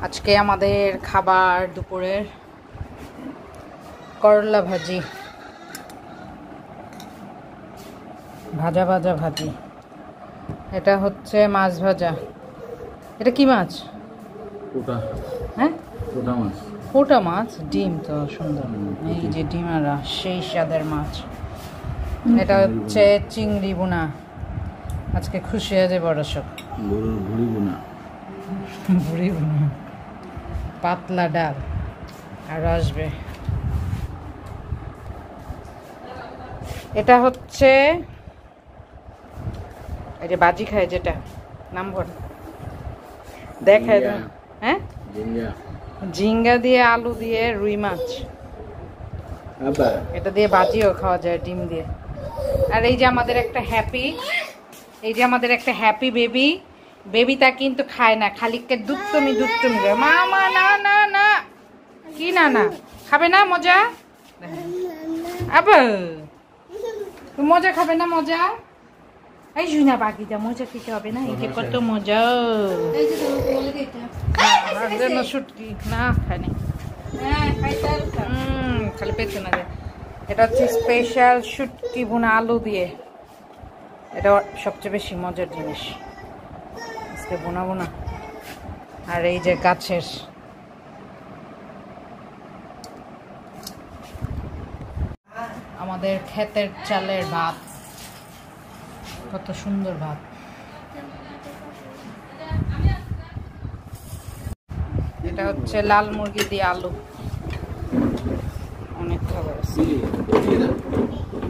আজকে আমাদের খাবার দুপুরের করলা ভাজি, ভাজা ভাজা ভাজি। এটা হচ্ছে মাছ ভাজা। এটা কি মাছ? পোটা। হ্যাঁ, পোটা মাছ। পোটা মাছ। ডিম তো সুন্দর, এই যে ডিমারা সেই স্বাদের মাছ। এটা হচ্ছে চিংড়ি বোনা। আজকে খুশি হয়ে যাবে বড় সব। গরুর ভুড়ি বোনা। ভুড়ি বোনা, পাতলা ডাল আর আসবে। এটা হচ্ছে এই যে বাজি খায়, যেটা নাম বল দেখায়। হ্যাঁ, ঝিঙ্গা দিয়ে আলু দিয়ে রুই মাছ। এটা দিয়ে বাজিও খাওয়া যায় ডিম দিয়ে। আর এই যে আমাদের একটা হ্যাপি বেবি। বেবিটা কিন্তু খায় না, খালি দুধটমি করে। মামা না না না, কি না না খাবে না? মজা আবার মজা খাবে না? মজা এই শুনা বাকিটা মজা খেতে হবে না? একে কত মজা। শুটকি না খায়নি, খালি পেছনে না যায়। এটা হচ্ছে স্পেশাল শুটকি বোনা আলু দিয়ে। এটা সবচেয়ে বেশি মজার জিনিস আজকে বোনা বোনা। আর এই যে গাছের আমাদের ক্ষেতের চালের ভাত, কত সুন্দর ভাত। এটা হচ্ছে লাল মুরগি দিয়ে আলু। অনেক খাবার আছে।